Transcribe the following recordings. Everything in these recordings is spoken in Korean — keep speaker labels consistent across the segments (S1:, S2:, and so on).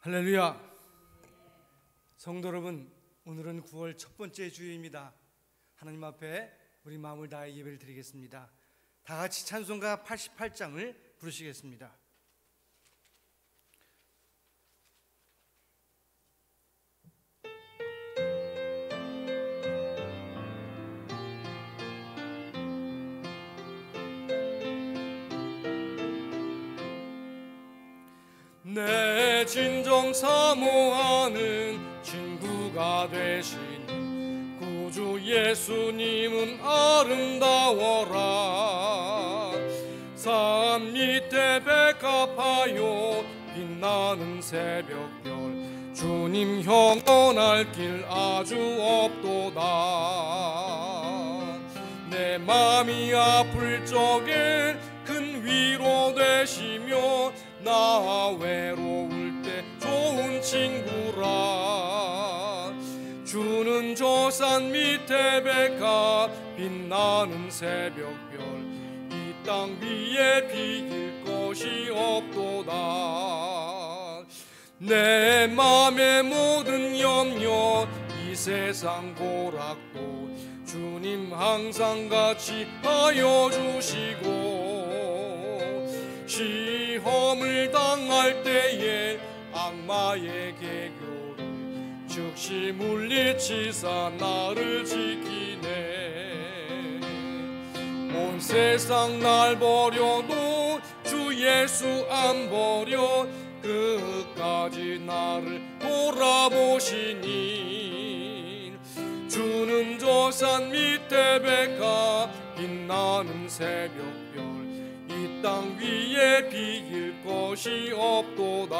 S1: 할렐루야. 성도 여러분, 오늘은 9월 첫 번째 주일입니다. 하나님 앞에 우리 마음을 다해 예배를 드리겠습니다. 다 같이 찬송가 88장을 부르시겠습니다. 내 진정 사모하는 친구가 되신 구주 예수님은 아름다워라. 산 밑에 백합하여 빛나는 새벽별, 주님 영원할 길 아주 없도다. 내 맘이 아플 적에 큰 위로 되시며 나 외로울 때 좋은 친구라. 주는 저 산 밑에 백합 빛나는 새벽별, 이 땅 위에 비길 것이 없도다. 내 맘의 모든 염려 이 세상 고락도 주님 항상 같이 하여 주시고, 시험을 당할 때에 악마의 계교를 즉시 물리치사 나를 지키네. 온 세상 날 버려도 주 예수 안 버려 끝까지 나를 돌아보시니. 주는 저 산 밑에 백합 빛나는 새벽별, 이 땅 위에 비길 것이 없도다.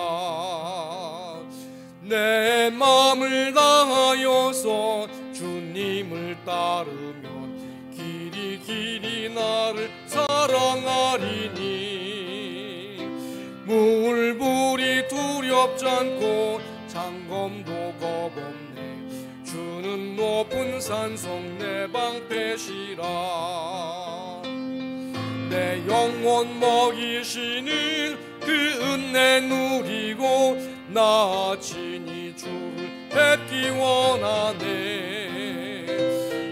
S1: 내 맘을 다하여서 주님을 따르면 길이 길이 나를 사랑하리니. 물불이 두렵지 않고 장검도 겁없네. 주는 높은 산성 내 방패시라. 내 영혼 먹이시는 그 은혜 누리고 나 친히 주를 뵙기 원하네.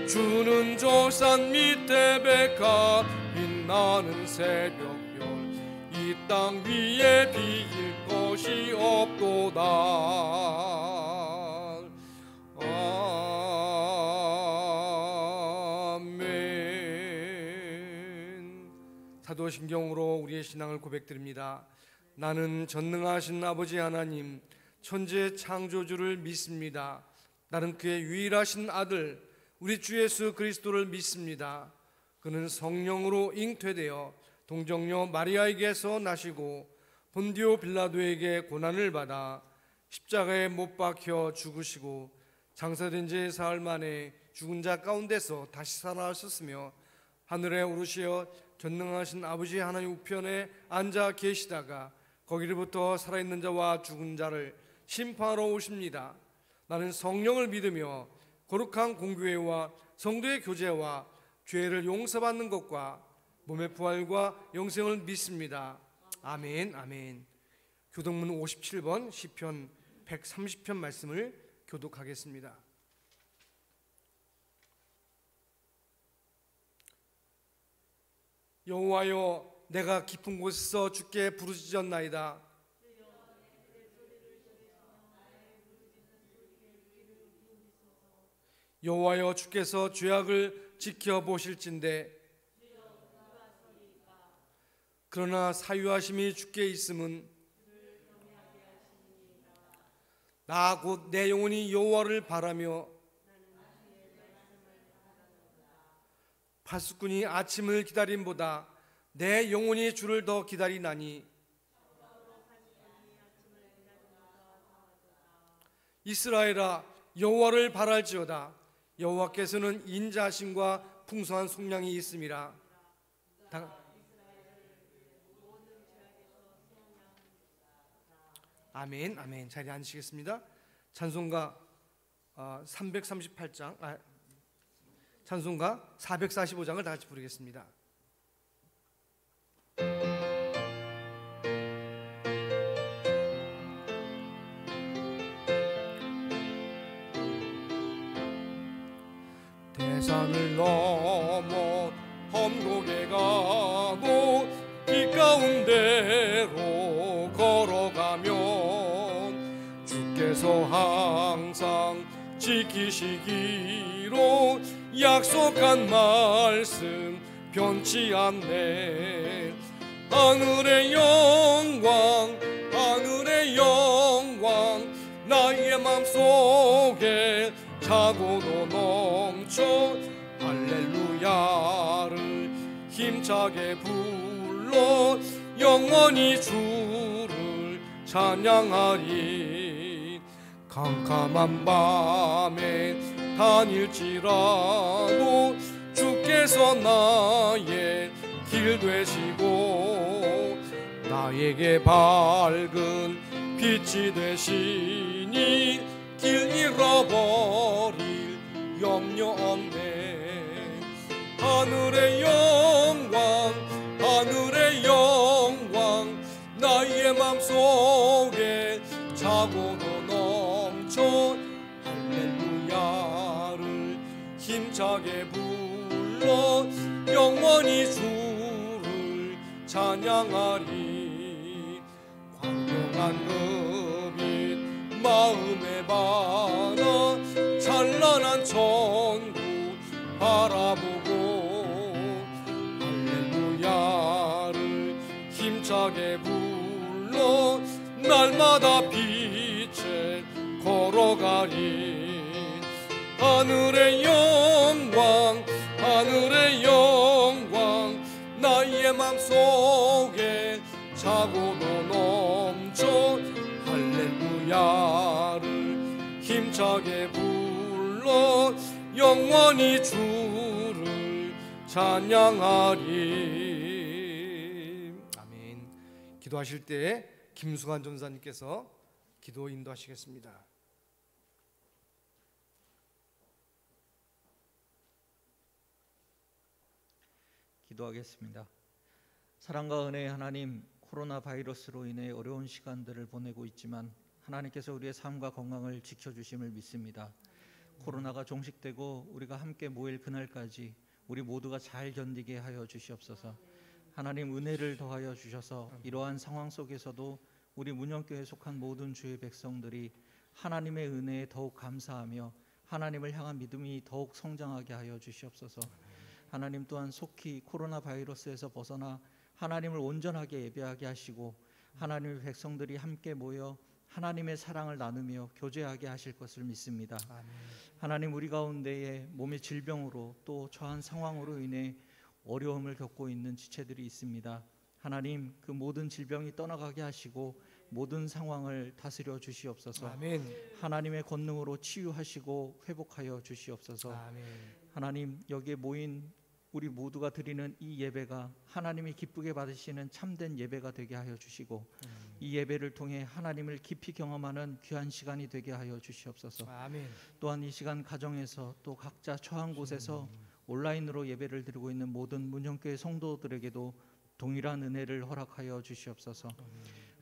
S1: 주는 저 산 밑에 백합 빛나는 새벽별, 이 땅 위에 비길 것이 없도다. 사도신경으로 우리의 신앙을 고백드립니다. 나는 전능하신 아버지 하나님 천지의 창조주를 믿습니다. 나는 그의 유일하신 아들 우리 주 예수 그리스도를 믿습니다. 그는 성령으로 잉태되어 동정녀 마리아에게서 나시고 본디오 빌라도에게 고난을 받아 십자가에 못 박혀 죽으시고 장사된 지 사흘 만에 죽은 자 가운데서 다시 살아나셨으며 하늘에 오르시어 전능하신 아버지 하나님 우편에 앉아 계시다가 거기로부터 살아있는 자와 죽은 자를 심판하러 오십니다. 나는 성령을 믿으며 거룩한 공교회와 성도의 교제와 죄를 용서받는 것과 몸의 부활과 영생을 믿습니다. 아멘. 아멘. 교독문 57번 시편 130편 말씀을 교독하겠습니다. 여호와여, 내가 깊은 곳에서 주께 부르짖었나이다. 여호와여, 주께서 죄악을 지켜보실진대. 그러나 사유하심이 주께 있음은 나 곧 내 영혼이 여호와를 바라며 파수꾼이 아침을 기다림보다 내 영혼이 주를 더 기다리나니. 이스라엘아, 여호와를 바랄지어다. 여호와께서는 인자하심과 풍성한 속량이 있음이라. 아멘. 아멘. 자리에 앉으시겠습니다. 찬송가 338장 찬송가 445장을 다 같이 부르겠습니다. 산을 넘어 험곡에 가고 길 가운데로 걸어가면 주께서 항상 지키시기로 약속한 말씀 변치 않네. 하늘의 영광 하늘의 영광 나의 맘속에 차고도 넘쳐 할렐루야를 힘차게 불러 영원히 주를 찬양하리. 캄캄한 밤에 다닐지라도 주께서 나의 길 되시고 나에게 밝은 빛이 되시니 길 잃어버릴 염려 없네. 하늘의 영광 하늘의 영광 나의 맘속에 차고도 넘쳐 할렐루야를 힘차게 불러 영원히 주를 찬양하리. 광명한 읍이 마음에 받아 찬란한 천국 바라보고 할렐루야를 힘차게 불러 날마다 빛에 걸어가리. 하늘의 영광 하늘의 영광 나의 맘속에 차고도 넘쳐 할렐루야를 힘차게 불러 영원히 주를 찬양하리. 아멘. 기도하실 때 김수관 전사님께서 기도 인도하시겠습니다.
S2: 기도하겠습니다. 사랑과 은혜의 하나님, 코로나 바이러스로 인해 어려운 시간들을 보내고 있지만 하나님께서 우리의 삶과 건강을 지켜주심을 믿습니다. 코로나가 종식되고 우리가 함께 모일 그날까지 우리 모두가 잘 견디게 하여 주시옵소서. 하나님 은혜를 더하여 주셔서 이러한 상황 속에서도 우리 문영교회에 속한 모든 주의 백성들이 하나님의 은혜에 더욱 감사하며 하나님을 향한 믿음이 더욱 성장하게 하여 주시옵소서. 하나님 또한 속히 코로나 바이러스에서 벗어나 하나님을 온전하게 예배하게 하시고 하나님의 백성들이 함께 모여 하나님의 사랑을 나누며 교제하게 하실 것을 믿습니다. 아멘. 하나님 우리 가운데에 몸의 질병으로 또 처한 상황으로 인해 어려움을 겪고 있는 지체들이 있습니다. 하나님 그 모든 질병이 떠나가게 하시고 모든 상황을 다스려 주시옵소서. 아멘. 하나님의 권능으로 치유하시고 회복하여 주시옵소서. 아멘. 하나님 여기에 모인 우리 모두가 드리는 이 예배가 하나님이 기쁘게 받으시는 참된 예배가 되게 하여 주시고 이 예배를 통해 하나님을 깊이 경험하는 귀한 시간이 되게 하여 주시옵소서. 아멘. 또한 이 시간 가정에서 또 각자 처한 곳에서 온라인으로 예배를 드리고 있는 모든 문영교회 성도들에게도 동일한 은혜를 허락하여 주시옵소서.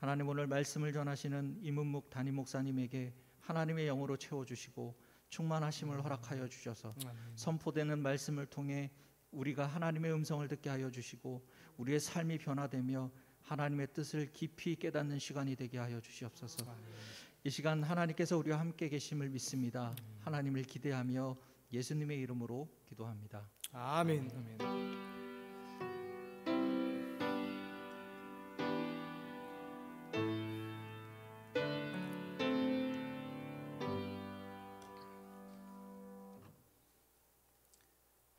S2: 하나님 오늘 말씀을 전하시는 이문묵 담임 목사님에게 하나님의 영으로 채워주시고 충만하심을 허락하여 주셔서 선포되는 말씀을 통해 우리가 하나님의 음성을 듣게 하여 주시고 우리의 삶이 변화되며 하나님의 뜻을 깊이 깨닫는 시간이 되게 하여 주시옵소서. 이 시간 하나님께서 우리와 함께 계심을 믿습니다. 하나님을 기대하며 예수님의 이름으로 기도합니다.
S1: 아멘. 아멘.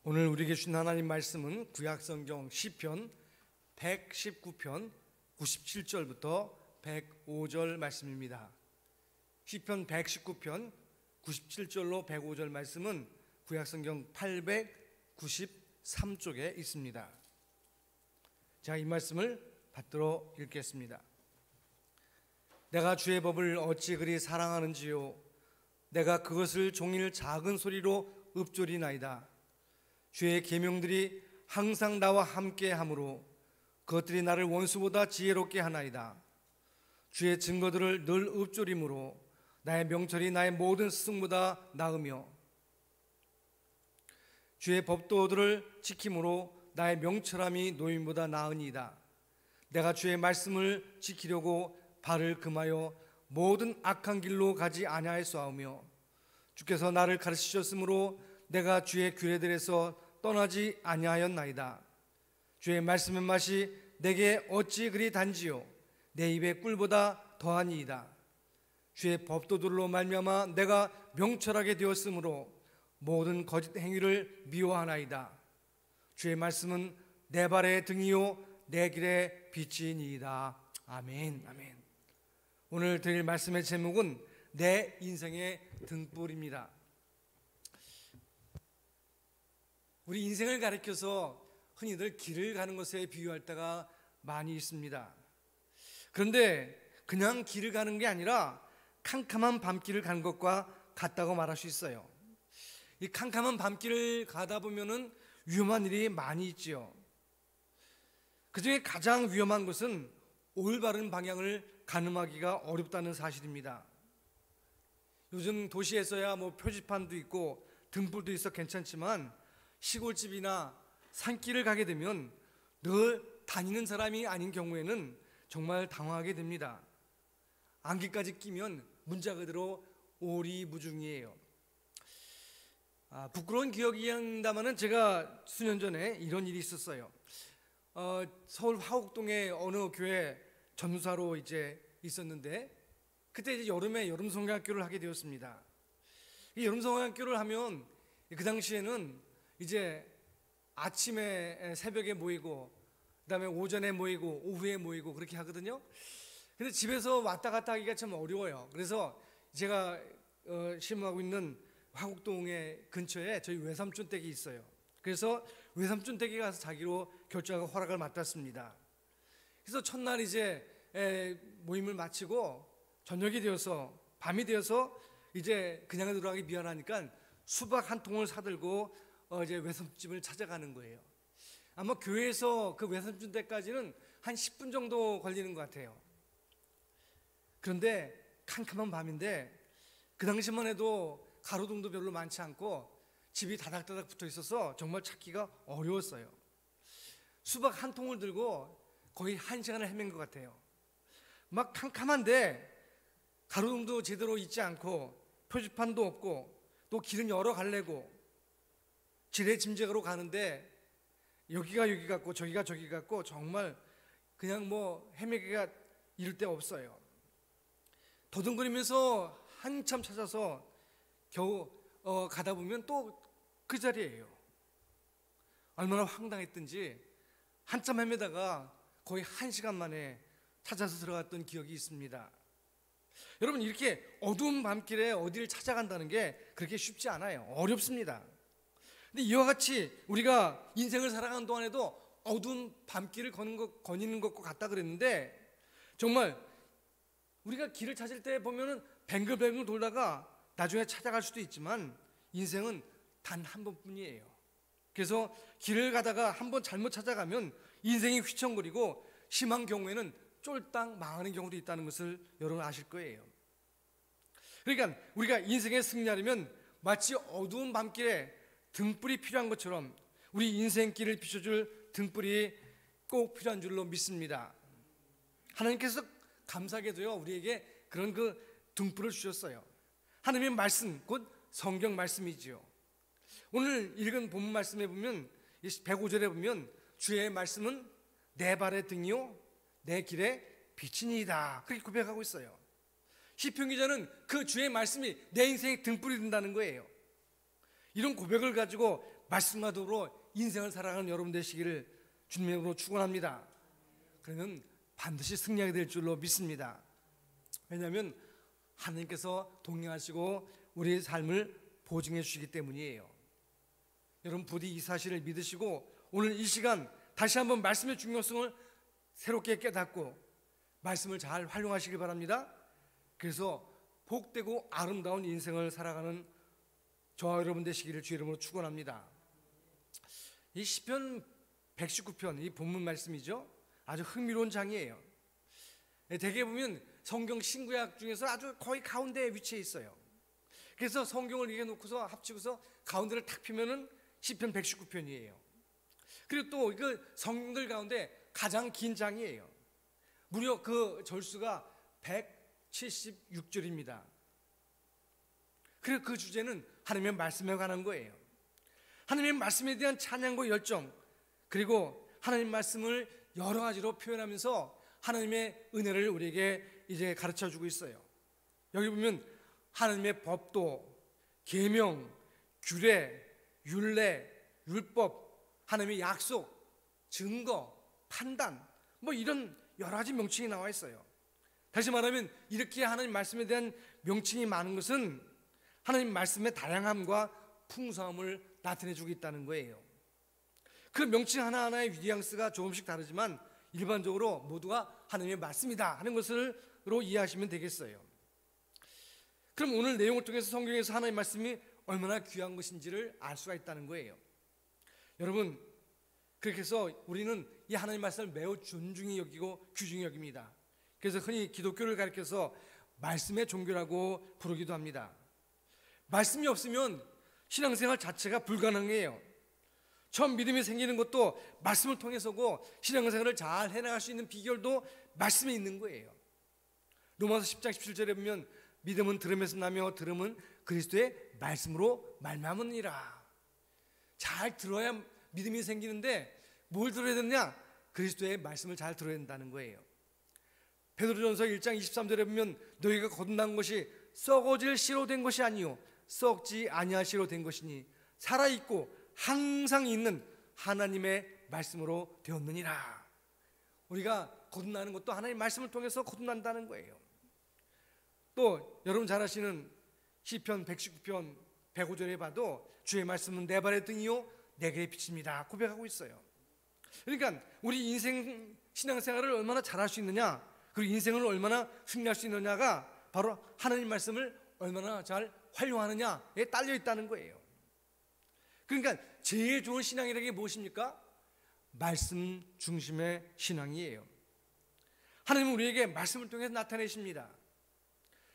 S1: 오늘 우리에게 주신 하나님 말씀은 구약성경 시편 119편 97절부터 105절 말씀입니다. 시편 119편 97절로 105절 말씀은 구약성경 893쪽에 있습니다. 자, 이 말씀을 받들어 읽겠습니다. 내가 주의 법을 어찌 그리 사랑하는지요. 내가 그것을 종일 작은 소리로 읊조리나이다. 주의 계명들이 항상 나와 함께 하므로 그것들이 나를 원수보다 지혜롭게 하나이다. 주의 증거들을 늘 읊조림으로 나의 명철이 나의 모든 스승보다 나으며 주의 법도들을 지킴으로 나의 명철함이 노임보다 나으니이다. 내가 주의 말씀을 지키려고 발을 금하여 모든 악한 길로 가지 아니하였사오며 주께서 나를 가르치셨으므로 내가 주의 규례들에서 떠나지 아니하였나이다. 주의 말씀의 맛이 내게 어찌 그리 단지요 내 입의 꿀보다 더하니이다. 주의 법도들로 말미암아 내가 명철하게 되었으므로 모든 거짓 행위를 미워하나이다. 주의 말씀은 내 발의 등이요 내 길의 빛이니이다. 아멘. 아멘. 오늘 드릴 말씀의 제목은 내 인생의 등불입니다. 우리 인생을 가리켜서 흔히들 길을 가는 것에 비유할 때가 많이 있습니다. 그런데 그냥 길을 가는 게 아니라 캄캄한 밤길을 가는 것과 같다고 말할 수 있어요. 이 캄캄한 밤길을 가다 보면은 위험한 일이 많이 있지요. 그중에 가장 위험한 것은 올바른 방향을 가늠하기가 어렵다는 사실입니다. 요즘 도시에서야 표지판도 있고 등불도 있어 괜찮지만 시골집이나 산길을 가게 되면 늘 다니는 사람이 아닌 경우에는 정말 당황하게 됩니다. 안개까지 끼면 문자 그대로 오리무중이에요. 부끄러운 기억이야만 제가 수년 전에 이런 일이 있었어요. 서울 화곡동의 어느 교회 전도사로 있었는데 그때 여름에 여름 성경학교를 하게 되었습니다. 이 여름 성경학교를 하면 그 당시에는 아침에 새벽에 모이고 그다음에 오전에 모이고 오후에 모이고 그렇게 하거든요. 근데 집에서 왔다 갔다 하기가 참 어려워요. 그래서 제가 심호하고 있는 화곡동의 근처에 저희 외삼촌 댁이 있어요. 그래서 외삼촌 댁에 가서 자기로 결정하고 허락을 맡았습니다. 그래서 첫날 모임을 마치고 저녁이 되어서 밤이 되어서 그냥 들어가기 미안하니까 수박 한 통을 사들고 외삼집을 찾아가는 거예요. 아마 교회에서 그 외삼촌 댁까지는 한 10분 정도 걸리는 것 같아요. 그런데 캄캄한 밤인데 그 당시만 해도 가로등도 별로 많지 않고 집이 다닥다닥 붙어 있어서 정말 찾기가 어려웠어요. 수박 한 통을 들고 거의 1시간을 헤맨 것 같아요. 막 캄캄한데 가로등도 제대로 있지 않고 표지판도 없고 또 길은 여러 갈래고 지레짐작으로 가는데 여기가 여기 같고 저기가 저기 같고 정말 그냥 헤매기가 이를 데 없어요. 더듬거리면서 한참 찾아서 겨우 가다 보면 또 그 자리예요. 얼마나 황당했든지 한참 헤매다가 거의 1시간 만에 찾아서 들어갔던 기억이 있습니다. 여러분, 이렇게 어두운 밤길에 어디를 찾아간다는 게 그렇게 쉽지 않아요. 어렵습니다. 근데 이와 같이 우리가 인생을 살아가는 동안에도 어두운 밤길을 거니는 것과 같다 그랬는데 정말 우리가 길을 찾을 때 보면은 뱅글뱅글 돌다가 나중에 찾아갈 수도 있지만 인생은 단 한 번뿐이에요. 그래서 길을 가다가 한번 잘못 찾아가면 인생이 휘청거리고 심한 경우에는 쫄딱 망하는 경우도 있다는 것을 여러분 아실 거예요. 그러니까 우리가 인생에 승리하려면 마치 어두운 밤길에 등불이 필요한 것처럼 우리 인생길을 비춰줄 등불이 꼭 필요한 줄로 믿습니다. 하나님께서 감사하게도요 우리에게 그런 등불을 주셨어요. 하나님의 말씀, 곧 성경 말씀이지요. 오늘 읽은 본문 말씀에 보면 105절에 보면 주의 말씀은 내 발의 등이요 내 길의 빛이니이다 그렇게 고백하고 있어요. 시편 기자는 그 주의 말씀이 내 인생의 등불이 된다는 거예요. 이런 고백을 가지고 말씀과 더불어 인생을 살아가는 여러분 되시기를 주님으로 축원합니다. 그러면 반드시 승리하게 될 줄로 믿습니다. 왜냐하면 하나님께서 동행하시고 우리의 삶을 보증해 주시기 때문이에요. 여러분 부디 이 사실을 믿으시고 오늘 이 시간 다시 한번 말씀의 중요성을 새롭게 깨닫고 말씀을 잘 활용하시길 바랍니다. 그래서 복되고 아름다운 인생을 살아가는 저와 여러분 되시기를 주 이름으로 축원합니다. 이 시편 119편 이 본문 말씀이죠. 아주 흥미로운 장이에요. 대개 보면 성경 신구약 중에서 아주 거의 가운데에 위치해 있어요. 그래서 성경을 이렇게 놓고서 합치고서 가운데를 탁 피면은 시편 119편이에요. 그리고 또 그 성경들 가운데 가장 긴 장이에요. 무려 그 절수가 176절입니다. 그리고 그 주제는 하나님의 말씀에 관한 거예요. 하나님의 말씀에 대한 찬양과 열정, 그리고 하나님 말씀을 여러 가지로 표현하면서 하나님의 은혜를 우리에게 이제 가르쳐 주고 있어요. 여기 보면 하나님의 법도, 계명, 규례, 율례, 율법, 하나님의 약속, 증거, 판단, 뭐 이런 여러 가지 명칭이 나와 있어요. 다시 말하면 이렇게 하나님 말씀에 대한 명칭이 많은 것은 하나님 말씀의 다양함과 풍성함을 나타내주고 있다는 거예요. 그 명칭 하나하나의 뉘앙스가 조금씩 다르지만 일반적으로 모두가 하나님의 말씀이다 하는 것으로 이해하시면 되겠어요. 그럼 오늘 내용을 통해서 성경에서 하나님의 말씀이 얼마나 귀한 것인지를 알 수가 있다는 거예요. 여러분, 그렇게 해서 우리는 이 하나님의 말씀을 매우 존중히 여기고 귀중히 여깁니다. 그래서 흔히 기독교를 가리켜서 말씀의 종교라고 부르기도 합니다. 말씀이 없으면 신앙생활 자체가 불가능해요. 처음 믿음이 생기는 것도 말씀을 통해서고 신앙생활을 잘 해나갈 수 있는 비결도 말씀에 있는 거예요. 로마서 10장 17절에 보면 믿음은 들음에서 나며 들음은 그리스도의 말씀으로 말미암으니라. 잘 들어야 믿음이 생기는데 뭘 들어야 되느냐? 그리스도의 말씀을 잘 들어야 된다는 거예요. 베드로전서 1장 23절에 보면 너희가 거듭난 것이 썩어질 씨로 된 것이 아니요 썩지 아니할 씨로 된 것이니 살아있고 항상 있는 하나님의 말씀으로 되었느니라. 우리가 거듭나는 것도 하나님의 말씀을 통해서 거듭난다는 거예요. 또 여러분 잘 아시는 시편 119편 105절에 봐도 주의 말씀은 내 발의 등이요 내 길의 빛입니다 고백하고 있어요. 그러니까 우리 인생 신앙생활을 얼마나 잘할 수 있느냐, 그리고 인생을 얼마나 승리할 수 있느냐가 바로 하나님 말씀을 얼마나 잘 활용하느냐에 딸려 있다는 거예요. 그러니까 제일 좋은 신앙이라는 게 무엇입니까? 말씀 중심의 신앙이에요. 하나님은 우리에게 말씀을 통해서 나타내십니다.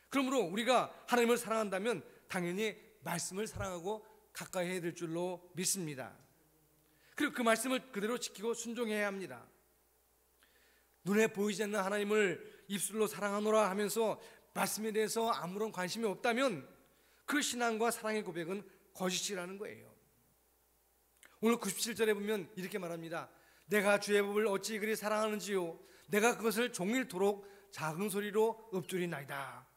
S1: 그러므로 우리가 하나님을 사랑한다면 당연히 말씀을 사랑하고 가까이 해야 될 줄로 믿습니다. 그리고 그 말씀을 그대로 지키고 순종해야 합니다. 눈에 보이지 않는 하나님을 입술로 사랑하노라 하면서 말씀에 대해서 아무런 관심이 없다면 그 신앙과 사랑의 고백은 거짓이라는 거예요. 오늘 97절에 보면 이렇게 말합니다. 내가 주의 법을 어찌 그리 사랑하는지요 내가 그것을 종일토록 작은 소리로 읊조리나이다.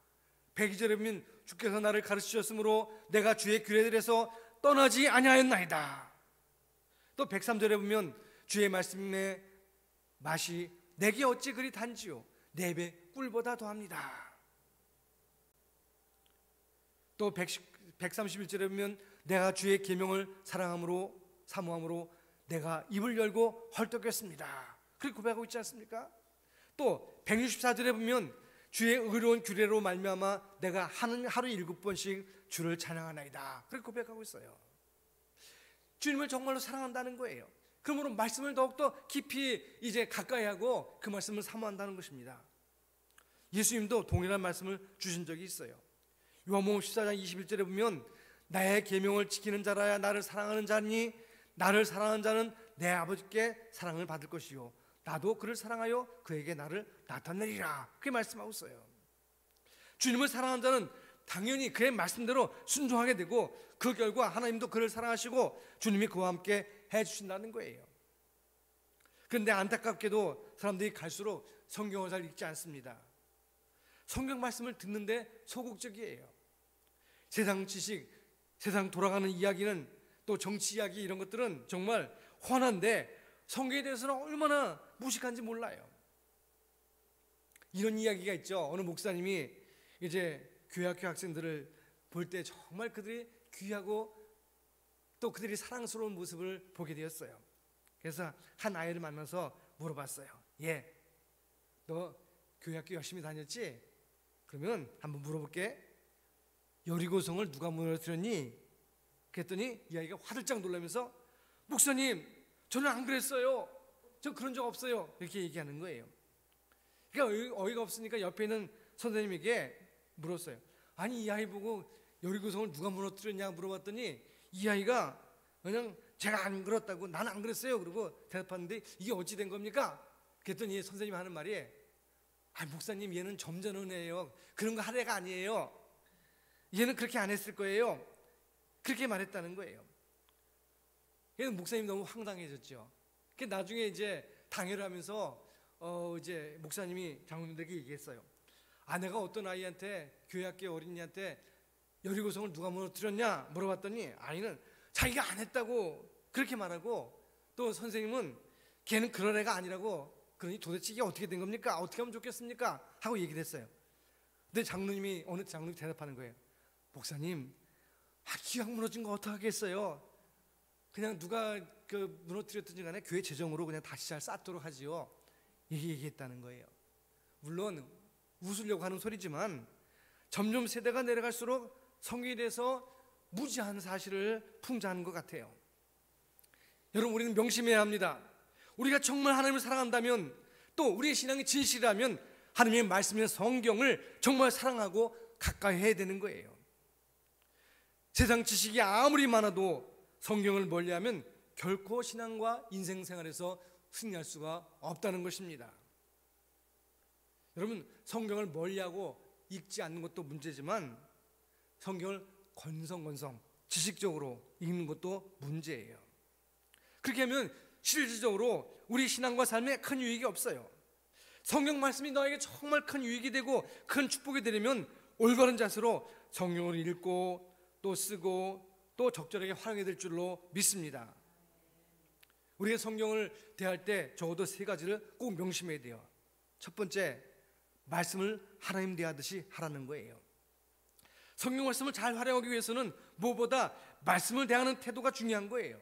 S1: 102절에 보면 주께서 나를 가르치셨으므로 내가 주의 규례들에서 떠나지 아니하였나이다. 또 103절에 보면 주의 말씀의 맛이 내게 어찌 그리 단지요 내 배 꿀보다 더합니다. 또 131절에 보면 내가 주의 계명을 사모함으로 내가 입을 열고 헐떡였습니다. 그렇게 고백하고 있지 않습니까? 또 164절에 보면 주의 의로운 규례로 말미암아 내가 하루 7번씩 주를 찬양하나이다. 그렇게 고백하고 있어요. 주님을 정말로 사랑한다는 거예요. 그러므로 말씀을 더욱더 깊이 이제 가까이 하고 그 말씀을 사모한다는 것입니다. 예수님도 동일한 말씀을 주신 적이 있어요. 요한복음 14장 21절에 보면 나의 계명을 지키는 자라야 나를 사랑하는 자니 나를 사랑하는 자는 내 아버지께 사랑을 받을 것이요 나도 그를 사랑하여 그에게 나를 나타내리라. 그렇게 말씀하고 있어요. 주님을 사랑하는 자는 당연히 그의 말씀대로 순종하게 되고 그 결과 하나님도 그를 사랑하시고 주님이 그와 함께 해주신다는 거예요. 그런데 안타깝게도 사람들이 갈수록 성경을 잘 읽지 않습니다. 성경 말씀을 듣는데 소극적이에요. 세상 지식, 세상 돌아가는 이야기는 또 정치 이야기 이런 것들은 정말 환한데 성경에 대해서는 얼마나 무식한지 몰라요. 이런 이야기가 있죠. 어느 목사님이 이제 교회학교 학생들을 볼 때 정말 그들이 귀하고 또 그들이 사랑스러운 모습을 보게 되었어요. 그래서 한 아이를 만나서 물어봤어요. 얘, 너 교회학교 열심히 다녔지? 그러면 한번 물어볼게. 여리고성을 누가 무너뜨렸니? 그랬더니 이 아이가 화들짝 놀라면서 목사님, 저는 안 그랬어요. 저 그런 적 없어요. 이렇게 얘기하는 거예요. 그러니까 어이가 없으니까 옆에 있는 선생님에게 물었어요. 아니 이 아이 보고 여리고성을 누가 무너뜨렸냐 물어봤더니 이 아이가 그냥 제가 안 그렇다고, 난 안 그랬어요. 그러고 대답하는데 이게 어찌 된 겁니까? 그랬더니 선생님이 하는 말이, 목사님 얘는 점잖은 애예요. 그런 거 할 애가 아니에요. 얘는 그렇게 안 했을 거예요. 그렇게 말했다는 거예요. 얘는 목사님이 너무 황당해졌죠. 나중에 이제 당회를 하면서 이제 목사님이 장로님들에게 얘기했어요. 아내가 어떤 아이한테, 교회 학교 어린이한테 여리고성을 누가 무너뜨렸냐 물어봤더니 아이는 자기가 안 했다고 그렇게 말하고, 또 선생님은 걔는 그런 애가 아니라고, 그러니 도대체 이게 어떻게 된 겁니까? 어떻게 하면 좋겠습니까? 하고 얘기를 했어요. 근데 장로님이, 어느 장로님이 대답하는 거예요. 목사님, 기왕 무너진 거 어떡하겠어요? 그냥 누가 무너뜨렸든지 간에 교회 재정으로 그냥 다시 잘 쌓도록 하지요. 이렇게 얘기했다는 거예요. 물론 웃으려고 하는 소리지만 점점 세대가 내려갈수록 성경에 대해서 무지한 사실을 풍자하는 것 같아요. 여러분, 우리는 명심해야 합니다. 우리가 정말 하나님을 사랑한다면, 또 우리의 신앙이 진실이라면 하나님의 말씀인 성경을 정말 사랑하고 가까이 해야 되는 거예요. 세상 지식이 아무리 많아도 성경을 멀리하면 결코 신앙과 인생생활에서 승리할 수가 없다는 것입니다. 여러분, 성경을 멀리하고 읽지 않는 것도 문제지만 성경을 건성건성 지식적으로 읽는 것도 문제예요. 그렇게 하면 실질적으로 우리 신앙과 삶에 큰 유익이 없어요. 성경 말씀이 너에게 정말 큰 유익이 되고 큰 축복이 되려면 올바른 자세로 성경을 읽고 또 쓰고 또 적절하게 활용해야 될 줄로 믿습니다. 우리가 성경을 대할 때 적어도 3가지를 꼭 명심해야 돼요. 첫 번째, 말씀을 하나님 대하듯이 하라는 거예요. 성경 말씀을 잘 활용하기 위해서는 무엇보다 말씀을 대하는 태도가 중요한 거예요.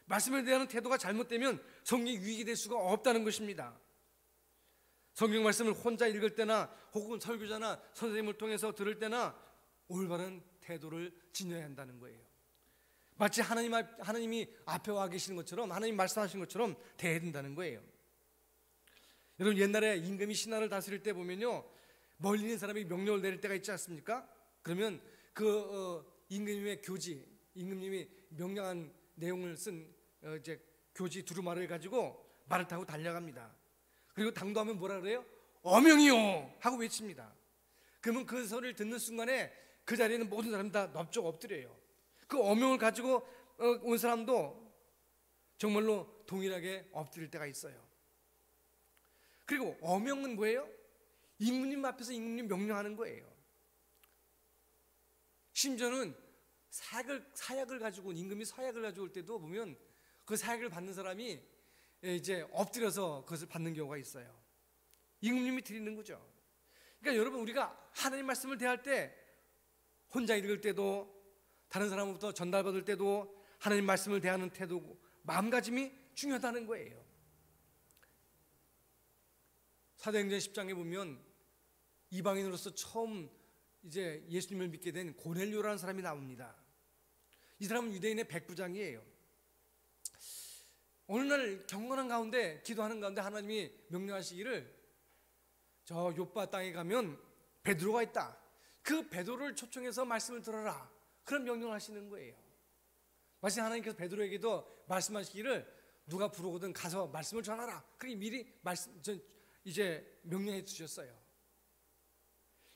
S1: 말씀을 대하는 태도가 잘못되면 성경이 유익이 될 수가 없다는 것입니다. 성경 말씀을 혼자 읽을 때나 혹은 설교자나 선생님을 통해서 들을 때나 올바른 태도를 지녀야 한다는 거예요. 마치 하나님이 앞에 와 계시는 것처럼, 하나님 말씀하신 것처럼 대해야 된다는 거예요. 여러분, 옛날에 임금이 신하를 다스릴 때 보면요, 멀리 있는 사람이 명령을 내릴 때가 있지 않습니까? 그러면 임금님의 교지, 임금님이 명령한 내용을 쓴 이제 교지 두루마리를 가지고 말을 타고 달려갑니다. 그리고 당도하면 뭐라 그래요? 어명이요! 하고 외칩니다. 그러면 그 소리를 듣는 순간에 그 자리에 있는 모든 사람이 다 넙죽 엎드려요. 그 어명을 가지고 온 사람도 정말로 동일하게 엎드릴 때가 있어요. 그리고 어명은 뭐예요? 임금님 앞에서 임금님 명령하는 거예요. 심지어는 사약을 가지고 온, 임금이 사약을 가지고 올 때도 보면 그 사약을 받는 사람이 이제 엎드려서 그것을 받는 경우가 있어요. 임금님이 드리는 거죠. 그러니까 여러분, 우리가 하나님 말씀을 대할 때 혼자 읽을 때도 다른 사람으로부터 전달받을 때도 하나님 말씀을 대하는 태도, 마음가짐이 중요하다는 거예요. 사도행전 10장에 보면 이방인으로서 처음 이제 예수님을 믿게 된 고넬료라는 사람이 나옵니다. 이 사람은 유대인의 백부장이에요. 어느 날 경건한 가운데, 기도하는 가운데 하나님이 명령하시기를, 저 요빠 땅에 가면 베드로가 있다. 그 베드로를 초청해서 말씀을 들어라. 그런 명령을 하시는 거예요. 마치 하나님께서 베드로에게도 말씀하시기를, 누가 부르거든 가서 말씀을 전하라. 그렇게 미리 이제 명령해 주셨어요.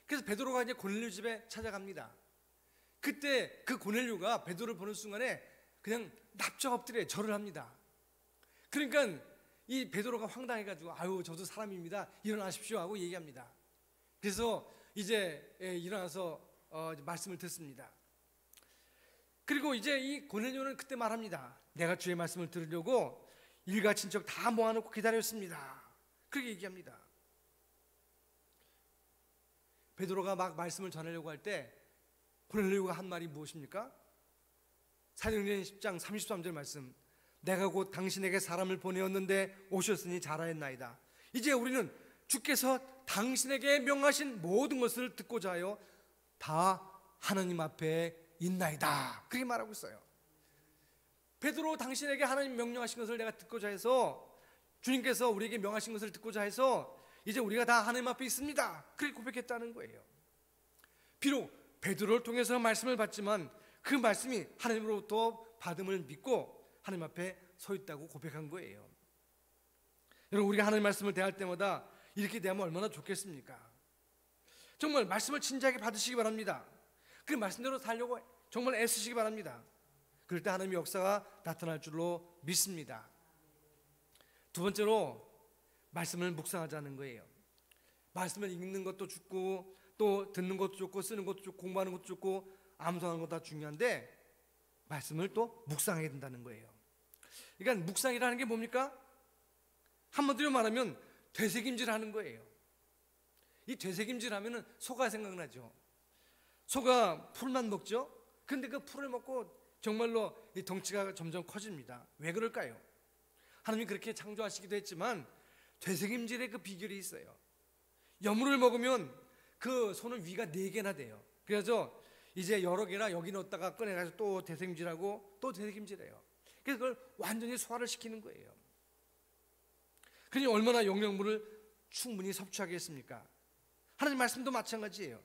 S1: 그래서 베드로가 이제 고넬료 집에 찾아갑니다. 그때 그 고넬료가 베드로를 보는 순간에 그냥 납작 엎드려 절을 합니다. 그러니까 이 베드로가 황당해가지고, 아유, 저도 사람입니다, 일어나십시오 하고 얘기합니다. 그래서 이제 일어나서 말씀을 듣습니다. 그리고 이제 이 고넬료는 그때 말합니다. 내가 주의 말씀을 들으려고 일가 친척 다 모아놓고 기다렸습니다. 그렇게 얘기합니다. 베드로가 막 말씀을 전하려고 할 때 고넬료가 한 말이 무엇입니까? 사도행전 10장 33절 말씀, 내가 곧 당신에게 사람을 보내었는데 오셨으니 잘하였나이다. 이제 우리는 주께서 당신에게 명하신 모든 것을 듣고자 하여 다 하나님 앞에 있나이다. 그렇게 말하고 있어요. 베드로, 당신에게 하나님 명령하신 것을 내가 듣고자 해서, 주님께서 우리에게 명하신 것을 듣고자 해서 이제 우리가 다 하나님 앞에 있습니다. 그렇게 고백했다는 거예요. 비록 베드로를 통해서 말씀을 받지만 그 말씀이 하나님으로부터 받음을 믿고 하나님 앞에 서 있다고 고백한 거예요. 여러분, 우리가 하나님 말씀을 대할 때마다 이렇게 대하면 얼마나 좋겠습니까? 정말 말씀을 진지하게 받으시기 바랍니다. 그 말씀대로 살려고 정말 애쓰시기 바랍니다. 그럴 때 하나님의 역사가 나타날 줄로 믿습니다. 두 번째로 말씀을 묵상하자는 거예요. 말씀을 읽는 것도 좋고 또 듣는 것도 좋고 쓰는 것도 좋고 공부하는 것도 좋고 암송하는 것도 다 중요한데 말씀을 또 묵상해야 된다는 거예요. 그러니까 묵상이라는 게 뭡니까? 한마디로 말하면 되새김질하는 거예요. 이 되새김질하면은 소가 생각나죠. 소가 풀만 먹죠. 근데 그 풀을 먹고 정말로 이 덩치가 점점 커집니다. 왜 그럴까요? 하나님이 그렇게 창조하시기도 했지만 되새김질의 그 비결이 있어요. 여물을 먹으면 그 소는 위가 4개나 돼요. 그래서 이제 여러 개나 여기 넣었다가 꺼내가지고 또 되새김질하고 또 되새김질해요. 그래서 그걸 완전히 소화를 시키는 거예요. 그러니 얼마나 영양분을 충분히 섭취하겠습니까? 하나님 말씀도 마찬가지예요.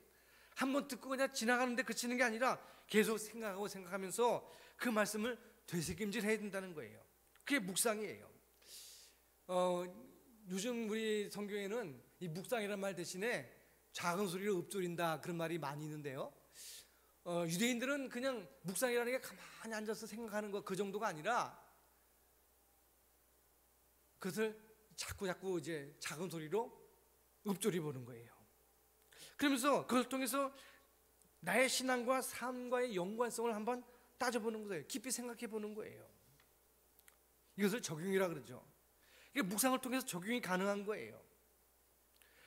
S1: 한번 듣고 그냥 지나가는데 그치는 게 아니라 계속 생각하고 생각하면서 그 말씀을 되새김질해야 된다는 거예요. 그게 묵상이에요. 요즘 우리 성경에는 이 묵상이라는 말 대신에 작은 소리로 읊조린다 그런 말이 많이 있는데요. 유대인들은 그냥 묵상이라는 게 가만히 앉아서 생각하는 거 그 정도가 아니라 그것을 자꾸 이제 작은 소리로 읊조리 보는 거예요. 그러면서 그걸 통해서 나의 신앙과 삶과의 연관성을 한번 따져보는 거예요. 깊이 생각해 보는 거예요. 이것을 적용이라 그러죠. 이게 묵상을 통해서 적용이 가능한 거예요.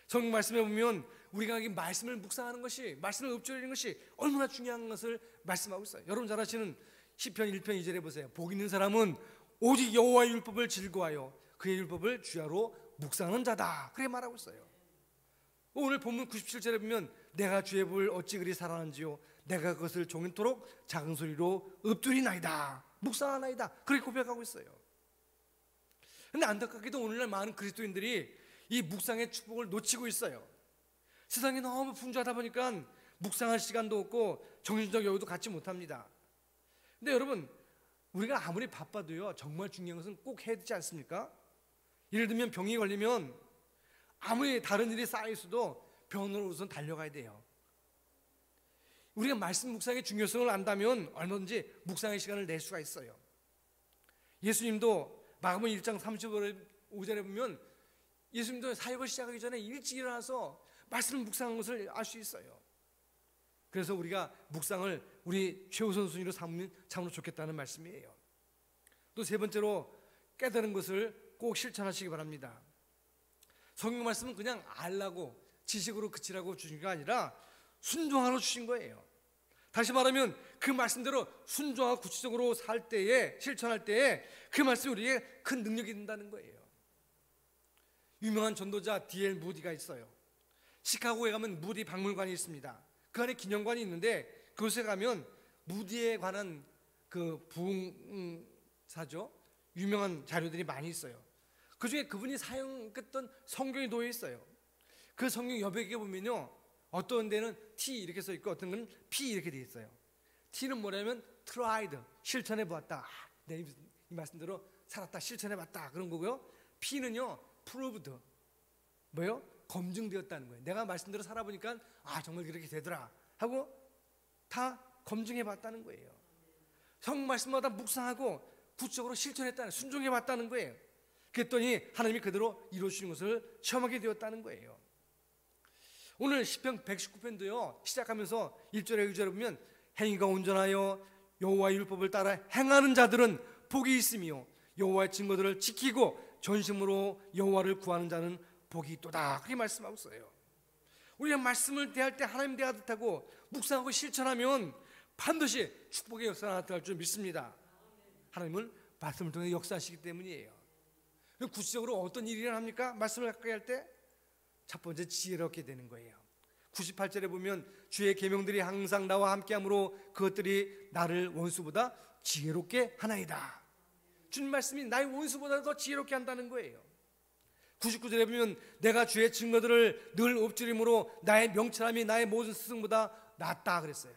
S1: 성경 말씀에 보면 우리가 이 말씀을 묵상하는 것이, 말씀을 읊조리는 것이 얼마나 중요한 것을 말씀하고 있어요. 여러분 잘 아시는 시편 1편 2절에 보세요. 복 있는 사람은 오직 여호와의 율법을 즐거워하여 그의 율법을 주야로 묵상하는 자다. 그렇게 말하고 있어요. 오늘 본문 97절에 보면 내가 주의 법을 어찌 그리 사랑하는지요 내가 그것을 종일토록 작은 소리로 읊조리나이다. 묵상하나이다. 그렇게 고백하고 있어요. 그런데 안타깝게도 오늘날 많은 그리스도인들이 이 묵상의 축복을 놓치고 있어요. 세상이 너무 풍조하다 보니까 묵상할 시간도 없고 정신적 여유도 갖지 못합니다. 근데 여러분, 우리가 아무리 바빠도요 정말 중요한 것은 꼭 해야 되지 않습니까? 예를 들면 병이 걸리면 아무리 다른 일이 쌓여 있어도 병원으로 우선 달려가야 돼요. 우리가 말씀 묵상의 중요성을 안다면 얼마든지 묵상의 시간을 낼 수가 있어요. 예수님도 마가복음 1장 35절에 보면 예수님도 사역을 시작하기 전에 일찍 일어나서 말씀을 묵상한 것을 알 수 있어요. 그래서 우리가 묵상을 우리 최우선 순위로 삼으면 참으로 좋겠다는 말씀이에요. 또 세 번째로 깨달은 것을 꼭 실천하시기 바랍니다. 성경 말씀은 그냥 알라고 지식으로 그치라고 주신 게 아니라 순종하러 주신 거예요. 다시 말하면 그 말씀대로 순종하고 구체적으로 살 때에, 실천할 때에 그 말씀이 우리에게 큰 능력이 된다는 거예요. 유명한 전도자 D.L. 무디가 있어요. 시카고에 가면 무디 박물관이 있습니다. 그 안에 기념관이 있는데 그곳에 가면 무디에 관한 그 부흥사죠, 유명한 자료들이 많이 있어요. 그 중에 그분이 사용했던 성경이 놓여 있어요. 그 성경 여백에 보면요, 어떤 데는 T 이렇게 써 있고 어떤 데는 P 이렇게 돼 있어요. T는 뭐냐면 tried, 실천해 보았다. 내 이 말씀대로 살았다, 실천해 봤다 그런 거고요. P는요 proved, 뭐요? 검증되었다는 거예요. 내가 말씀대로 살아보니까 정말 그렇게 되더라 하고 다 검증해 봤다는 거예요. 성경 말씀마다 묵상하고 구체적으로 실천했다는, 순종해 봤다는 거예요. 그랬더니 하나님이 그대로 이루어주신 것을 체험하게 되었다는 거예요. 오늘 시편 119편도요 시작하면서 1절에 2절에 보면 행위가 온전하여 여호와의 율법을 따라 행하는 자들은 복이 있으며 여호와의 증거들을 지키고 전심으로 여호와를 구하는 자는 복이 있도다. 그렇게 말씀하고 있어요. 우리가 말씀을 대할 때 하나님 대하듯 하고 묵상하고 실천하면 반드시 축복의 역사가 나타날 줄 믿습니다. 하나님은 말씀을 통해 역사하시기 때문이에요. 구체적으로 어떤 일이 일어납니까? 말씀을 가까이 할 때 첫 번째 지혜를 얻게 되는 거예요. 98절에 보면 주의 계명들이 항상 나와 함께함으로 그것들이 나를 원수보다 지혜롭게 하나이다. 주님 말씀이 나의 원수보다 더 지혜롭게 한다는 거예요. 99절에 보면 내가 주의 증거들을 늘 읊조림으로 나의 명철함이 나의 모든 스승보다 낫다 그랬어요.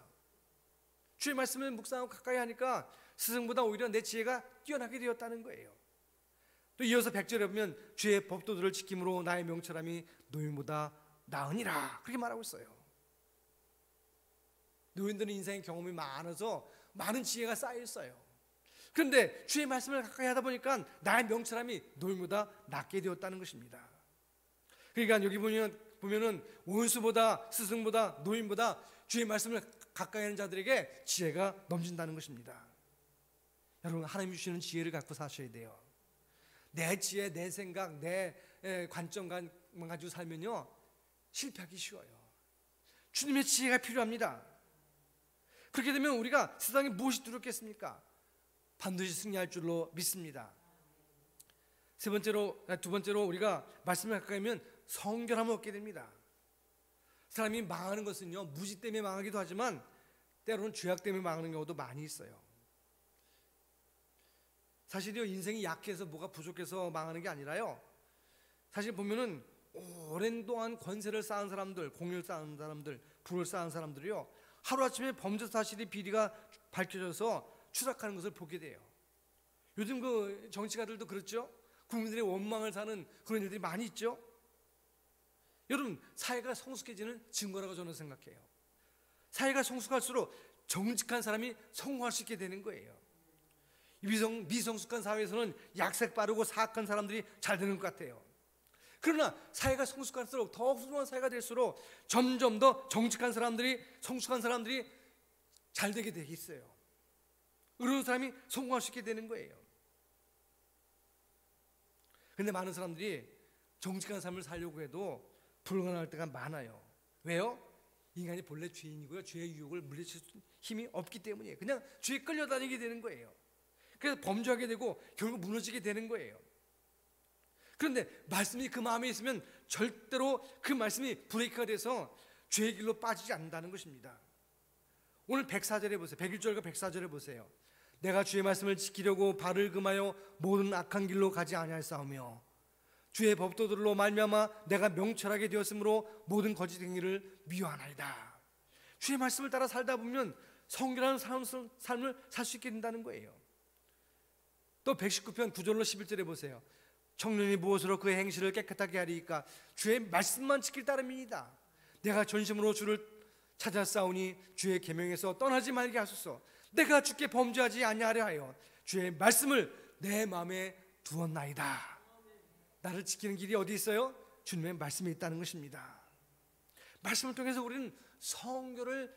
S1: 주의 말씀을 묵상하고 가까이 하니까 스승보다 오히려 내 지혜가 뛰어나게 되었다는 거예요. 또 이어서 100절에 보면 주의 법도들을 지킴으로 나의 명철함이 노인보다 나으니라 그렇게 말하고 있어요. 노인들은 인생의 경험이 많아서 많은 지혜가 쌓여 있어요. 그런데 주의 말씀을 가까이 하다 보니까 나의 명철함이 노인보다 낫게 되었다는 것입니다. 그러니까 여기 보면은 원수보다 스승보다 노인보다 주의 말씀을 가까이 하는 자들에게 지혜가 넘친다는 것입니다. 여러분, 하나님이 주시는 지혜를 갖고 사셔야 돼요. 내 지혜, 내 생각, 내 관점만 가지고 살면요 실패하기 쉬워요. 주님의 지혜가 필요합니다. 그렇게 되면 우리가 세상에 무엇이 두렵겠습니까? 반드시 승리할 줄로 믿습니다. 두 번째로 우리가 말씀을 가까이 하면 성결함을 얻게 됩니다. 사람이 망하는 것은요 무지 때문에 망하기도 하지만 때로는 죄악 때문에 망하는 경우도 많이 있어요. 사실요 인생이 약해서 뭐가 부족해서 망하는 게 아니라요, 사실 보면은 오랜 동안 권세를 쌓은 사람들, 공을 쌓은 사람들, 부를 쌓은 사람들이요 하루아침에 범죄 사실이 비리가 밝혀져서 추락하는 것을 보게 돼요. 요즘 그 정치가들도 그렇죠. 국민들의 원망을 사는 그런 일들이 많이 있죠. 여러분, 사회가 성숙해지는 증거라고 저는 생각해요. 사회가 성숙할수록 정직한 사람이 성공할 수 있게 되는 거예요. 미성숙한 사회에서는 약색 빠르고 사악한 사람들이 잘 되는 것 같아요. 그러나 사회가 성숙할수록, 더 훌륭한 사회가 될수록 점점 더 정직한 사람들이, 성숙한 사람들이 잘 되게 돼 있어요. 의로운 사람이 성공할 수 있게 되는 거예요. 그런데 많은 사람들이 정직한 삶을 살려고 해도 불가능할 때가 많아요. 왜요? 인간이 본래 죄인이고요, 죄의 유혹을 물리칠 힘이 없기 때문이에요. 그냥 죄에 끌려다니게 되는 거예요. 그래서 범죄하게 되고 결국 무너지게 되는 거예요. 그런데 말씀이 그 마음에 있으면 절대로 그 말씀이 브레이크가 돼서 죄의 길로 빠지지 않는다는 것입니다. 오늘 104절에 보세요. 101절과 104절에 보세요. 내가 주의 말씀을 지키려고 발을 금하여 모든 악한 길로 가지 아니하였사오며 주의 법도들로 말미암아 내가 명철하게 되었으므로 모든 거짓 행위를 미워하나이다. 주의 말씀을 따라 살다 보면 성결한 삶을 살 수 있게 된다는 거예요. 또 119편 9절로 11절에 보세요. 청년이 무엇으로 그의 행실을 깨끗하게 하리이까? 주의 말씀만 지킬 따름이니이다. 내가 전심으로 주를 찾았사오니 주의 계명에서 떠나지 말게 하소서. 내가 주께 범죄하지 아니하려 하여 주의 말씀을 내 마음에 두었나이다. 나를 지키는 길이 어디 있어요? 주님의 말씀에 있다는 것입니다. 말씀을 통해서 우리는 성결을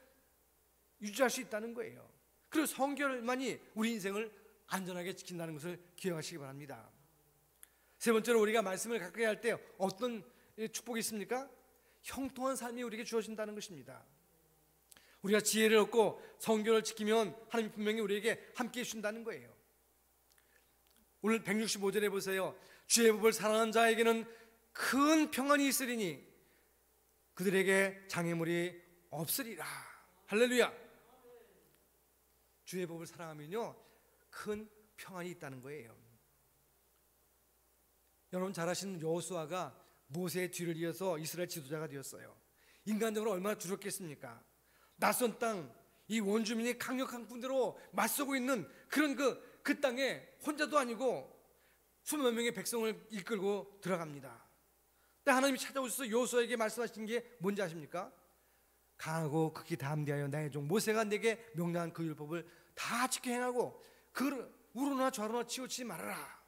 S1: 유지할 수 있다는 거예요. 그리고 성결만이 우리 인생을 안전하게 지킨다는 것을 기억하시기 바랍니다. 세 번째로, 우리가 말씀을 가까이 할 때 어떤 축복이 있습니까? 형통한 삶이 우리에게 주어진다는 것입니다. 우리가 지혜를 얻고 성결을 지키면 하나님 분명히 우리에게 함께해 주신다는 거예요. 오늘 165절에 보세요. 주의 법을 사랑하는 자에게는 큰 평안이 있으리니 그들에게 장애물이 없으리라. 할렐루야. 주의 법을 사랑하면요 큰 평안이 있다는 거예요. 여러분 잘 아시는 여호수아가 모세의 뒤를 이어서 이스라엘 지도자가 되었어요. 인간적으로 얼마나 두렵겠습니까? 낯선 땅, 이 원주민이 강력한 군대로 맞서고 있는 그런 그 땅에 혼자도 아니고 수만 명의 백성을 이끌고 들어갑니다. 근데 하나님이 찾아오셔서 여호수아에게 말씀하신 게 뭔지 아십니까? 강하고 극히 담대하여 나의 종 모세가 내게 명령한 그 율법을 다 지켜 행하고 그를 우로나 좌로나 치우치지 말아라.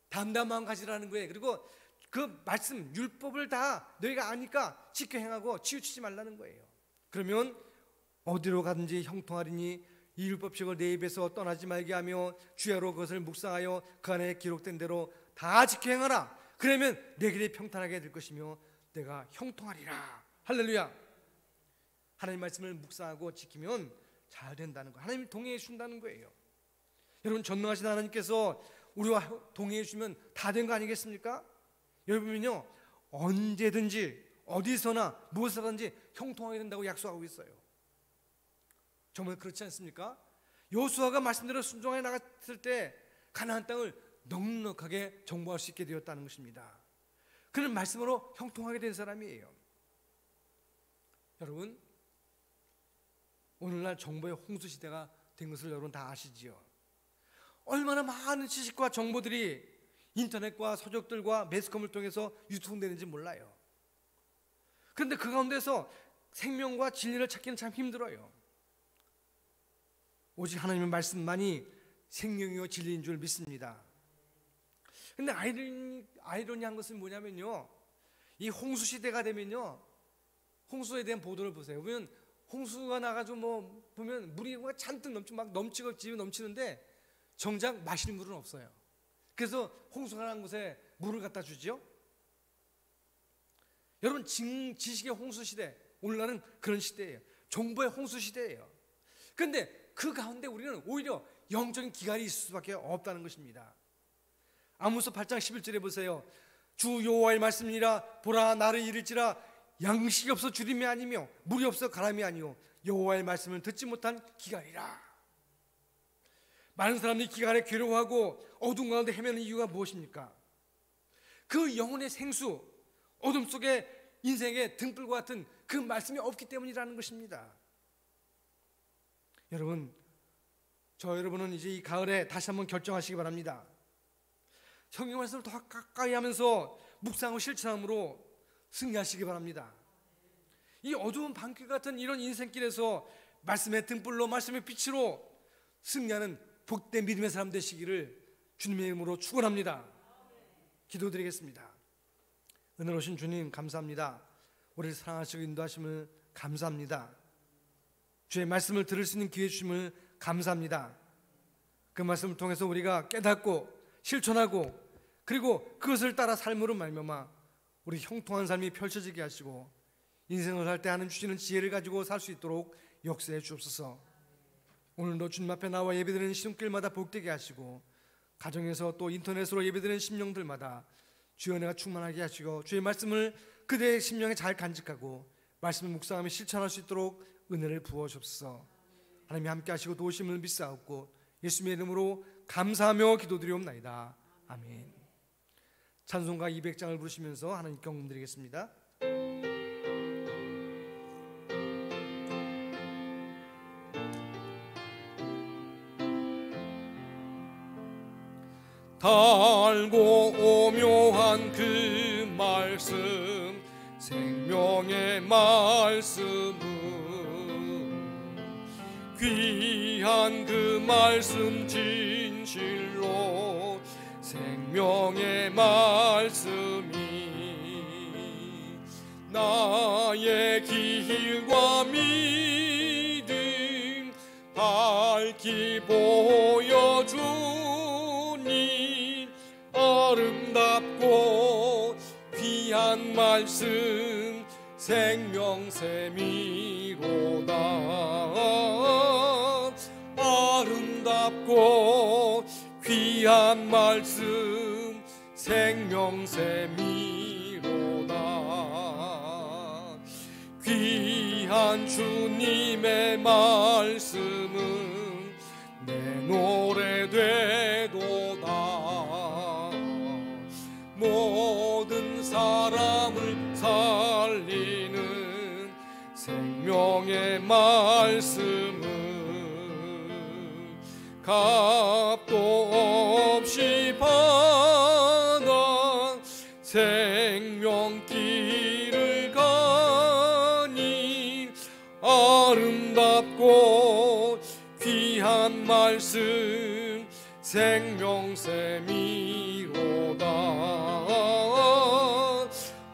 S1: 담대한 마음 가지라는 거예요. 그리고 그 말씀 율법을 다 너희가 아니까 지켜 행하고 치우치지 말라는 거예요. 그러면 어디로 가든지 형통하리니 이 율법책을 내 입에서 떠나지 말게 하며 주야로 그것을 묵상하여 그 안에 기록된 대로 다 지켜 행하라. 그러면 내 길이 평탄하게 될 것이며 내가 형통하리라. 할렐루야. 하나님 말씀을 묵상하고 지키면 잘 된다는 거예요. 하나님이 동행해 주신다는 거예요. 여러분, 전능하신 하나님께서 우리와 동행해 주시면 다 된 거 아니겠습니까? 여러분은요 언제든지 어디서나 무엇이든지 형통하게 된다고 약속하고 있어요. 정말 그렇지 않습니까? 여호수아가 말씀대로 순종해 나갔을 때 가나안 땅을 넉넉하게 정복할 수 있게 되었다는 것입니다. 그는 말씀으로 형통하게 된 사람이에요. 여러분, 오늘날 정보의 홍수 시대가 된 것을 여러분 다 아시지요. 얼마나 많은 지식과 정보들이 인터넷과 서적들과 매스컴을 통해서 유통되는지 몰라요. 그런데 그 가운데서 생명과 진리를 찾기는 참 힘들어요. 오직 하나님의 말씀만이 생명이요 진리인 줄 믿습니다. 그런데 아이러니한 것은 뭐냐면요, 이 홍수 시대가 되면요, 홍수에 대한 보도를 보세요. 보면 홍수가 나가지고 보면 물이 잔뜩 넘치고 집이 넘치는데 정작 마실 물은 없어요. 그래서 홍수가 난 곳에 물을 갖다 주지요. 여러분, 지식의 홍수 시대, 오늘날은 그런 시대예요. 정보의 홍수 시대예요. 그런데 그 가운데 우리는 오히려 영적인 기갈이 있을 수밖에 없다는 것입니다. 아모스 8장 11절에 보세요. 주 여호와의 말씀이니라. 보라, 나를 이를지라. 양식이 없어 주림이 아니며 물이 없어 가람이 아니요 여호와의 말씀을 듣지 못한 기갈이라. 많은 사람들이 기갈에 괴로워하고 어둠 가운데 헤매는 이유가 무엇입니까? 그 영혼의 생수, 어둠 속에 인생의 등불과 같은 그 말씀이 없기 때문이라는 것입니다. 여러분, 여러분은 이제 이 가을에 다시 한번 결정하시기 바랍니다. 성경 말씀을 더 가까이 하면서 묵상하고 실천함으로 승리하시기 바랍니다. 이 어두운 밤길 같은 이런 인생길에서 말씀의 등불로, 말씀의 빛으로 승리하는 복된 믿음의 사람 되시기를 주님의 이름으로 축원합니다. 기도드리겠습니다. 은혜로우신 주님, 감사합니다. 우리를 사랑하시고 인도하심을 감사합니다. 주의 말씀을 들을 수 있는 기회 주심을 감사합니다. 그 말씀을 통해서 우리가 깨닫고 실천하고 그리고 그것을 따라 삶으로 말미암아 우리 형통한 삶이 펼쳐지게 하시고 인생을 살 때 하나님 주시는 지혜를 가지고 살 수 있도록 역사해 주옵소서. 오늘도 주님 앞에 나와 예배드리는 시름길마다 복되게 하시고 가정에서 또 인터넷으로 예배드리는 심령들마다 주의 은혜가 충만하게 하시고 주의 말씀을 그대의 심령에 잘 간직하고 말씀을 묵상하며 실천할 수 있도록 은혜를 부어 주옵소서. 하나님이 함께 하시고 도우심을 믿사옵고 예수님의 이름으로 감사하며 기도드리옵나이다. 아멘. 찬송가 200장을 부르시면서 하나님 경금 드리겠습니다. 달고 오묘한 그 말씀, 생명의 말씀은 귀한 그 말씀 진실로 생명의 말씀이 나의 길과 믿음 밝히 보여주니 아름답고 귀한 말씀 생명샘이로다. 아름답고 귀한 말씀 생명샘이로다. 귀한 주님의 말씀은 내 노래 되도다. 모든 사람을 살리는 생명의 말씀은 값도 없이 받아 생명길을 가니 아름답고 귀한 말씀 생명샘이로다.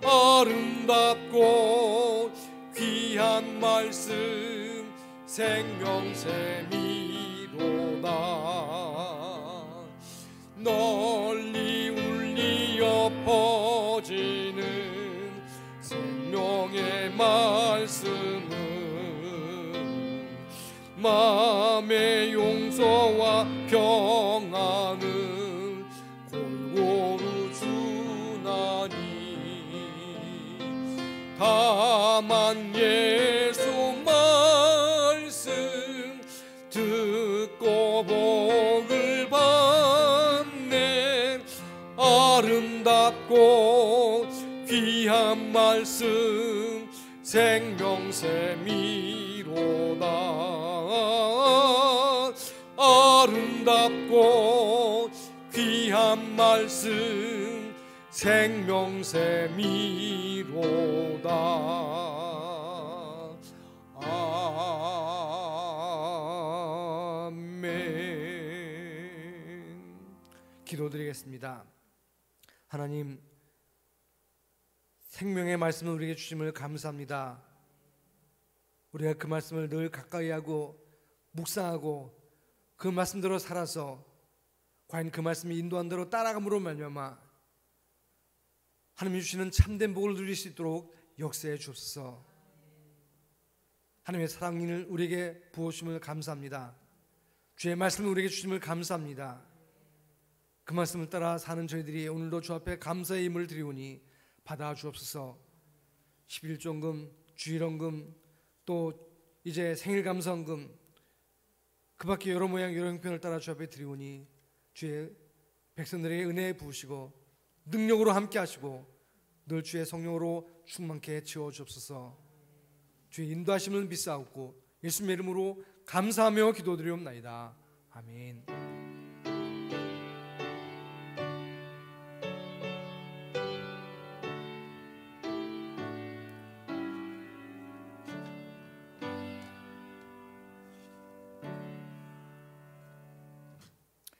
S1: 아름답고 귀한 말씀 생명샘이로다. 널리 울리어 퍼지는 생명의 말씀은 마음의 용서와 평안을 골고루 주나니 다만 예수 말씀 듣고 복을 받네. 아름답고 귀한 말씀 생명샘이로다. 아름답고 귀한 말씀 생명샘이로다. 아멘. 기도드리겠습니다. 하나님, 생명의 말씀을 우리에게 주심을 감사합니다. 우리가 그 말씀을 늘 가까이 하고 묵상하고 그 말씀대로 살아서 과연 그 말씀이 인도한 대로 따라감으로 말미암아 하나님이 주시는 참된 복을 누릴 수 있도록 역사해 주옵소서. 하나님의 사랑을 우리에게 부어주심을 감사합니다. 주의 말씀을 우리에게 주심을 감사합니다. 그 말씀을 따라 사는 저희들이 오늘도 주 앞에 감사의 힘을 드리오니 받아 주옵소서. 11조금, 주일원금, 또 이제 생일감사원금, 그 밖에 여러 모양 여러 형편을 따라 주 앞에 드리오니 주의 백성들에게 은혜 부으시고 능력으로 함께 하시고 늘 주의 성령으로 충만케 채워 주옵소서. 주의 인도하심을 믿사옵고 예수님의 이름으로 감사하며 기도드리옵나이다. 아멘.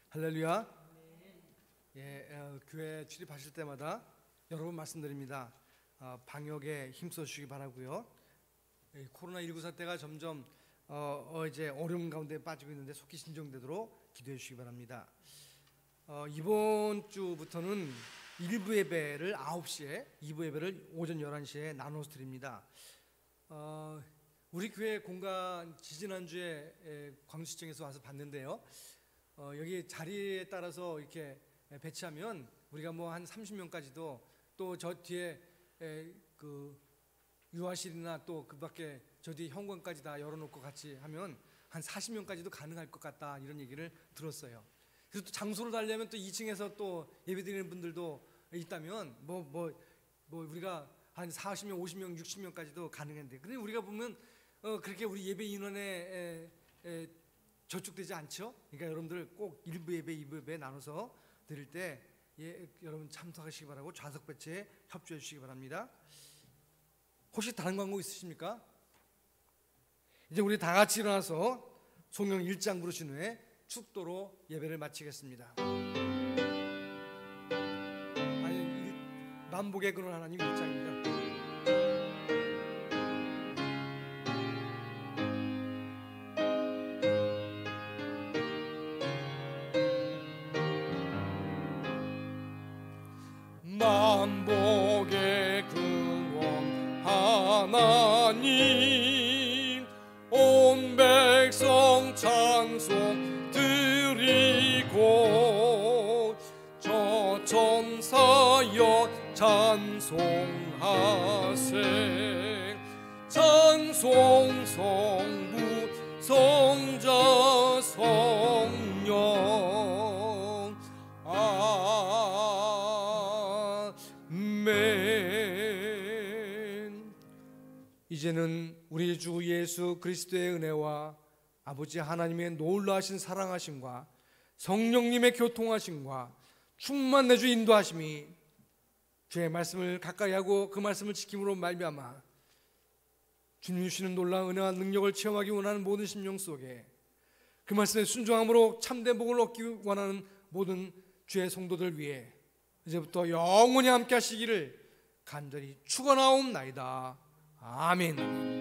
S1: 할렐루야. 교회 출입하실 때마다 여러 번 말씀드립니다. 방역에 힘써주시기 바라고요. 코로나19 사태가 점점 이제 어려운 가운데 빠지고 있는데 속히 진정되도록 기도해 주시기 바랍니다. 이번 주부터는 1부 예배를 9시에, 2부 예배를 오전 11시에 나눠서 드립니다. 우리 교회 공간 지지난주에 광주시청에서 와서 봤는데요. 여기 자리에 따라서 이렇게 배치하면 우리가 뭐 한 30명까지도, 또 저 뒤에 그 유아실이나 또 그 밖에 저 뒤에 현관까지 다 열어놓고 같이 하면 한 40명까지도 가능할 것 같다, 이런 얘기를 들었어요. 그래서 또 장소를 달려면 또 2층에서 또 예배드리는 분들도 있다면 뭐 우리가 한 40명, 50명, 60명까지도 가능한데, 근데 우리가 보면 그렇게 우리 예배 인원에 저축되지 않죠? 그러니까 여러분들 꼭 1부 예배, 2부 예배 나눠서 드릴 때 여러분 참석하시기 바라고 좌석 배치에 협조해 주시기 바랍니다. 혹시 다른 광고 있으십니까? 이제 우리 다 같이 일어나서 성경 1장 부르신 후에 축도로 예배를 마치겠습니다. 만복의 근원 하나님 1장입니다. 만복의 근원 하나님, 온 백성 찬송 드리고 저 천사여 찬송하세. 찬송 성부 성자 성령 아멘. 이제는 우리 주 예수 그리스도의 은혜와 아버지 하나님의 놀라신 사랑하심과 성령님의 교통하심과 충만 내주 인도하심이 주의 말씀을 가까이 하고 그 말씀을 지킴으로 말미암아 주님 주시는 놀라운 은혜와 능력을 체험하기 원하는 모든 심령 속에 그 말씀에 순종함으로 참된 복을 얻기 원하는 모든 주의 성도들 위해 이제부터 영원히 함께 하시기를 간절히 축원하옵나이다. 아멘.